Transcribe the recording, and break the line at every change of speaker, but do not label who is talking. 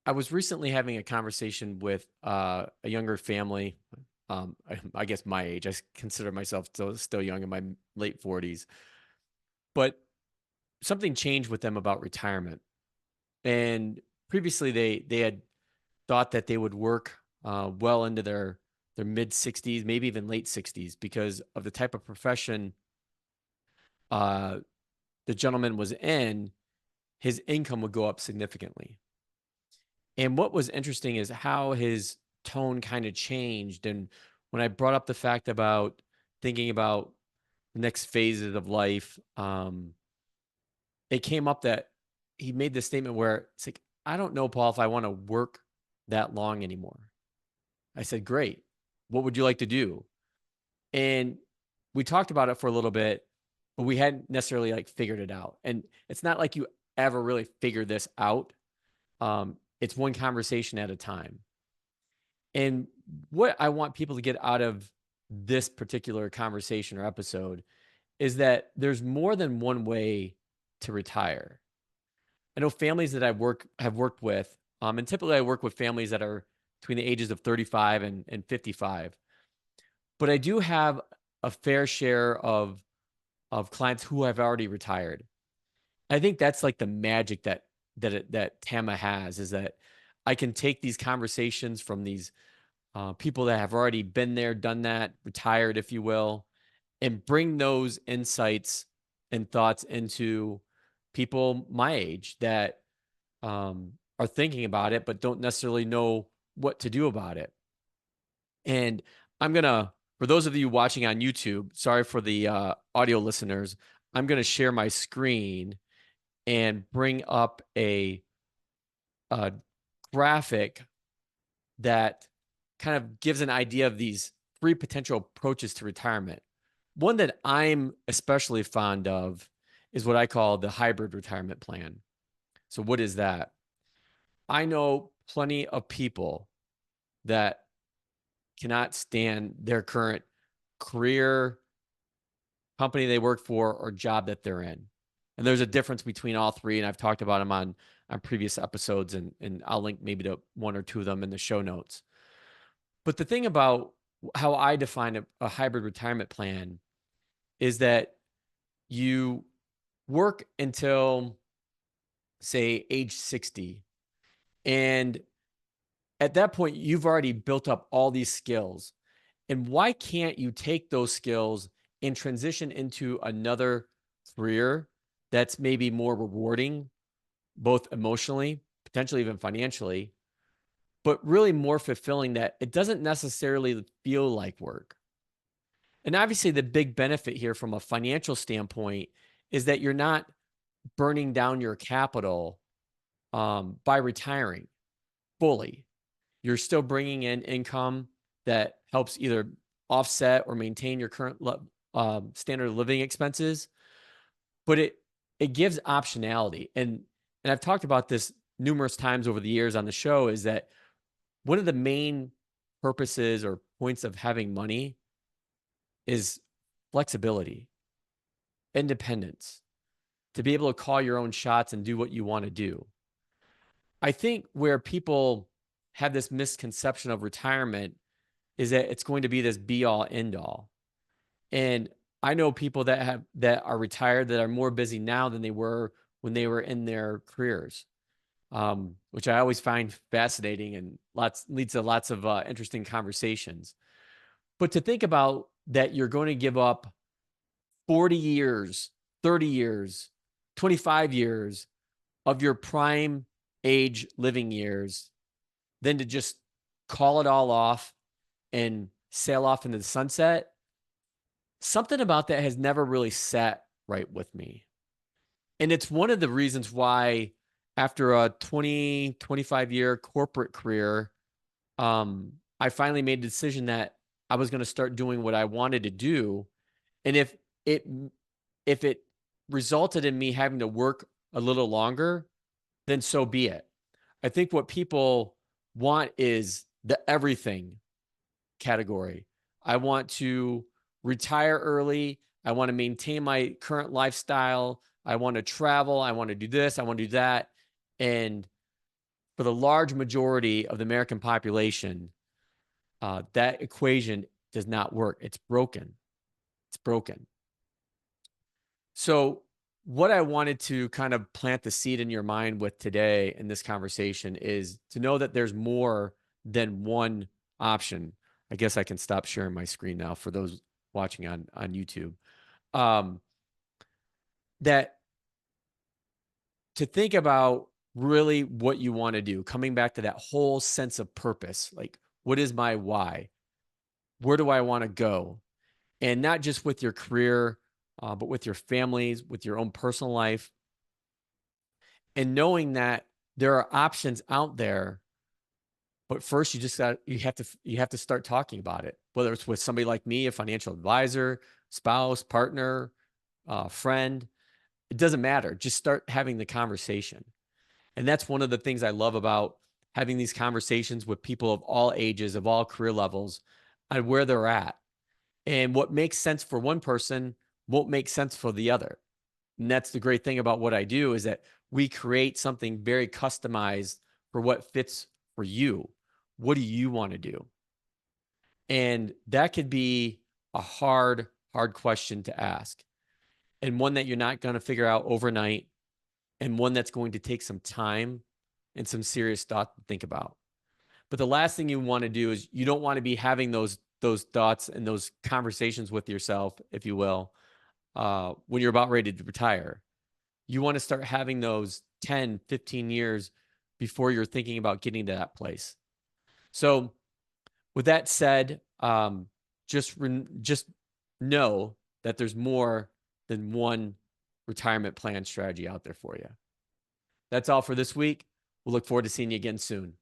I was recently having a conversation with a younger family. I guess my age. Consider myself still young in my late 40s. But something changed with them about retirement. And previously, they had thought that they would work well into their mid 60s, maybe even late 60s, because of the type of profession uh, the gentleman was in. His income would go up significantly. And what was interesting is how his tone kind of changed. And when I brought up the fact about thinking about the next phases of life, it came up that he made this statement where it's like, I don't know, Paul, if I want to work that long anymore. I said, great. What would you like to do? And we talked about it for a little bit, but we hadn't necessarily like figured it out. And it's not like you ever really figure this out. It's one conversation at a time. And what I want people to get out of this particular conversation or episode is that there's more than one way to retire. I know families that have worked with, and typically I work with families that are between the ages of 35 and 55. But I do have a fair share of clients who have already retired. I think that's like the magic that TAMMA has, is that I can take these conversations from these people that have already been there, done that, retired, if you will, and bring those insights and thoughts into people my age that are thinking about it, but don't necessarily know what to do about it. And I'm going to, for those of you watching on YouTube, sorry for the audio listeners, I'm going to share my screen and bring up a graphic that kind of gives an idea of these three potential approaches to retirement. One that I'm especially fond of is what I call the hybrid retirement plan. So, what is that? I know plenty of people that cannot stand their current career, company they work for, or job that they're in. And there's a difference between all three. And I've talked about them on previous episodes, and I'll link maybe to one or two of them in the show notes. But the thing about how I define a hybrid retirement plan is that you work until, say, age 60. And at that point, you've already built up all these skills. And why can't you take those skills and transition into another career that's maybe more rewarding, both emotionally, potentially even financially, but really more fulfilling, that it doesn't necessarily feel like work? And obviously, the big benefit here from a financial standpoint is that you're not burning down your capital by retiring fully. You're still bringing in income that helps either offset or maintain your current standard of living expenses, but it gives optionality. And I've talked about this numerous times over the years on the show, is that one of the main purposes or points of having money is flexibility, independence, to be able to call your own shots and do what you want to do. I think where people have this misconception of retirement is that it's going to be this be all end all. And I know people that are retired that are more busy now than they were when they were in their careers, which I always find fascinating and leads to lots of interesting conversations. But to think about that, you're going to give up 40 years, 30 years, 25 years of your prime age living years, then to just call it all off and sail off into the sunset, something about that has never really sat right with me. And it's one of the reasons why, after a 25-year corporate career, I finally made the decision that I was going to start doing what I wanted to do. And it if it resulted in me having to work a little longer, then so be it. I think what people want is the everything category. I want to retire early. I want to maintain my current lifestyle. I want to travel. I want to do this. I want to do that. And for the large majority of the American population, that equation does not work. It's broken. It's broken. So, what I wanted to kind of plant the seed in your mind with today in this conversation is to know that there's more than one option. I guess I can stop sharing my screen now for those watching on YouTube. Um, that to think about really what you want to do, coming back to that whole sense of purpose, like what is my why? Where do I want to go? And not just with your career, but with your families, with your own personal life, and knowing that there are options out there. But first, you have to start talking about it, whether it's with somebody like me, a financial advisor, spouse, partner, friend. It doesn't matter. Just start having the conversation. And that's one of the things I love about having these conversations with people of all ages, of all career levels, and where they're at. And what makes sense for one person won't make sense for the other. And that's the great thing about what I do is that we create something very customized for what fits for you. What do you want to do? And that could be a hard question to ask, and one that you're not going to figure out overnight, and one that's going to take some time and some serious thought to think about. But the last thing you want to do is you don't want to be having those thoughts and those conversations with yourself, if you will, when you're about ready to retire. You want to start having those 10, 15 years before you're thinking about getting to that place. So, with that said, just know that there's more than one retirement plan strategy out there for you. That's all for this week. We'll look forward to seeing you again soon.